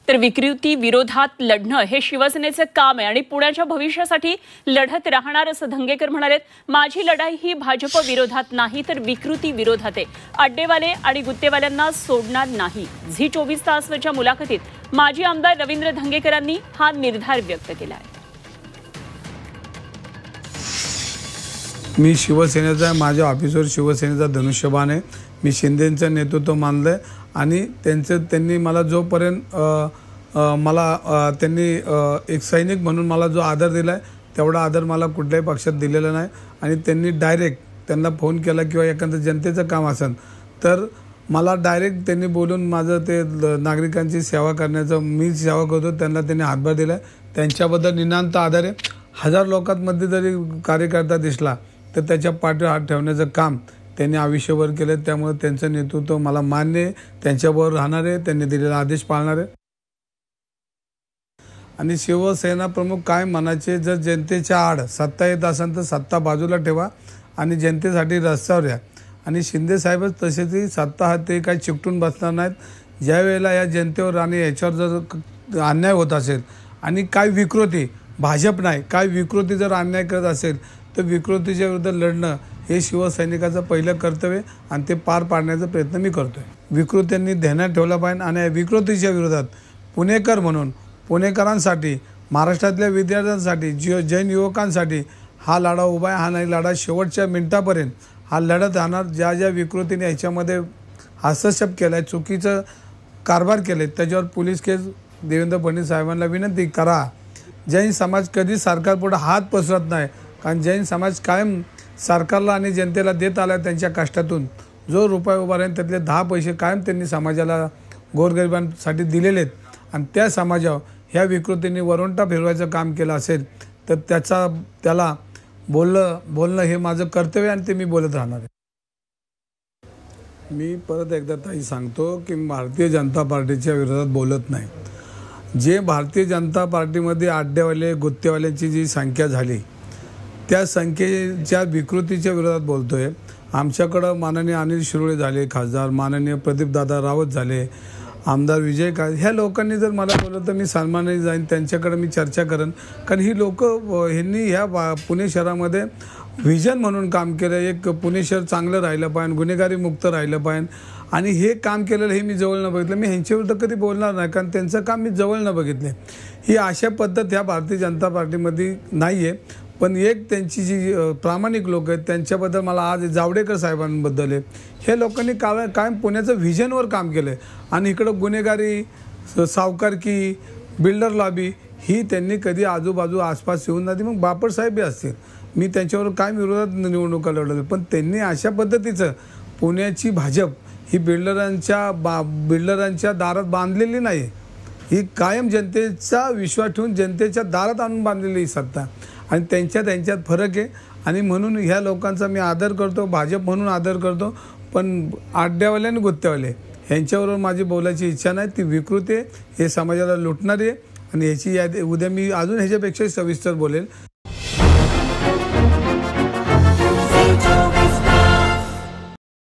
तर विकृती विरोधात लढणं हे शिवसेनेचं काम आहे आणि पुण्याच्या भविष्यासाठी लढत राहणार असं धंगेकर म्हणाले। माझी लढाई ही भाजप विरोधात नाही तर विकृती विरोधात आहे। अड्डेवाले आणि गुत्तेवाल्यांना सोडणार नाही। झी 24 तासच्या मुलाखतीत माजी आमदार रवींद्र धंगेकरांनी हा निर्धार व्यक्त केला आहे। मी शिवसेनेचा माझ्या ऑफिसवर शिवसेनेचा धनुष्यबाण आहे। मी शिंदेंचं नेतृत्व मानलंय आणि त्यांनी मला जोपर्यंत त्यांनी एक सैनिक म्हणून मला जो आदर दिलाय तेवढा आदर मला कुठल्याही पक्षात दिलेला नाही। आणि त्यांनी डायरेक्ट त्यांना फोन केला किंवा एखादं जनतेचं काम असेल तर मला डायरेक्ट त्यांनी बोलून माझं ते नागरिकांची सेवा करण्याचं मी सेवा करतो त्यांनी हातभार दिलाय। त्यांच्याबद्दल निनांत आदर आहे। हजार लोकांमध्ये जरी कार्यकर्ता दिसला तर त्याच्या पाठीवर हात ठेवण्याचं काम त्यांनी आयुष्यभर केलं। त्यामुळे त्यांचं नेतृत्व मला मान्य आहे, त्यांच्याबरोबर राहणार आहे, त्यांनी दिलेला आदेश पाळणार आहे। आणि शिवसेना प्रमुख काय म्हणायचे, जर जनतेच्या आड सत्ता येत असेल तर सत्ता बाजूला ठेवा आणि जनतेसाठी रस्त्यावर या। आणि शिंदे साहेबच तसेच सत्ता हात ते काही चिकटून बसणार नाहीत। ज्या वेळेला या जनतेवर आणि याच्यावर जर अन्याय होत असेल आणि काय विकृती भाजप नाही काय विकृती जर अन्याय करत असेल तर विकृतीच्या विरुद्ध लढणं हे शिवसैनिकाचं पहिलं कर्तव्य आणि ते पार पाडण्याचा प्रयत्न मी करतोय। विकृतींनी ध्यानात ठेवला पाहिजे आणि विकृतीच्या विरोधात पुणेकर म्हणून पुणेकरांसाठी महाराष्ट्रातल्या विद्यार्थ्यांसाठी जैन युवकांसाठी हा लढा उभा आहे। हा नाही लढा शेवटच्या मिनिटापर्यंत हा लढत राहणार। ज्या ज्या विकृतीने ह्याच्यामध्ये हस्तक्षेप केलाय चुकीचं कारभार केले त्याच्यावर पोलीस केस देवेंद्र फडणवीस साहेबांना विनंती करा। जैन समाज कधी सरकारपुढे हात पसरत नाही कारण जैन समाज कायम सरकारला आणि जनतेला देत आला। त्यांच्या कष्टातून जो रुपये उभा राहील त्यातले 10 पैसे कायम त्यांनी समाजाला गोरगरिबांसाठी दिलेले आहेत। आणि त्या समाजावर ह्या विकृतीने वरवंटा फिरवायचं काम केलं असेल तर त्याला बोलणं हे माझं कर्तव्य आणि ते मी बोलत राहणार आहे। मी परत एकदा ताई सांगतो की भारतीय जनता पार्टीच्या विरोधात बोलत नाही। जे भारतीय जनता पार्टीमध्ये अड्डेवाले गुत्तेवाल्यांची जी संख्या झाली त्या संख्येच्या विकृतीच्या विरोधात बोलतोय। आमच्याकडं माननीय अनिल शिरोळे झाले खासदार, माननीय प्रदीपदादा रावत झाले, आमदार विजय ह्या लोकांनी जर मला बोललं तर मी सन्मानाने जाईन, त्यांच्याकडे मी चर्चा करेन। कारण ही लोक ह्यांनी ह्या पुणे शहरामध्ये व्हिजन म्हणून काम केलं। एक पुणे शहर चांगलं राहिलं पाहिजे, गुन्हेगारी मुक्त राहिलं पाहिजे आणि हे काम केलेलं हे मी जवळ न बघितलं। मी ह्यांच्याविरुद्ध कधी बोलणार नाही कारण त्यांचं काम मी जवळ न बघितले। ही अशा पद्धत ह्या भारतीय जनता पार्टीमध्ये नाही आहे। पण एक त्यांची जी प्रामाणिक लोक आहेत त्यांच्याबद्दल मला आज जावडेकर साहेबांबद्दल आहे, हे लोकांनी कायम पुण्याचं व्हिजनवर काम केलं आहे। आणि इकडं गुन्हेगारी सावकारकी बिल्डर लॉबी ही त्यांनी कधी आजूबाजू आसपास येऊन नाही। मग बापट साहेब बी असतील, मी त्यांच्यावर कायम विरोधात निवडणुका लढवल्या पण त्यांनी अशा पद्धतीचं पुण्याची भाजप ही बिल्डरांच्या दारात बांधलेली नाही। ही कायम जनतेचा विश्वास ठेवून जनतेच्या दारात आणून बांधलेली ही सत्ता आणि त्यांच्यात फरक आहे। आणि म्हणून ह्या लोकांचा मी आदर करतो, भाजप म्हणून आदर करतो। पण अड्ड्यावाले आणि गुत्तेवाले ह्यांच्याबरोबर माझी बोलायची इच्छा नाही। ती विकृती हे समाजाला लुटणारी आहे आणि ह्याची यादी उद्या मी अजून ह्याच्यापेक्षा सविस्तर बोलेल।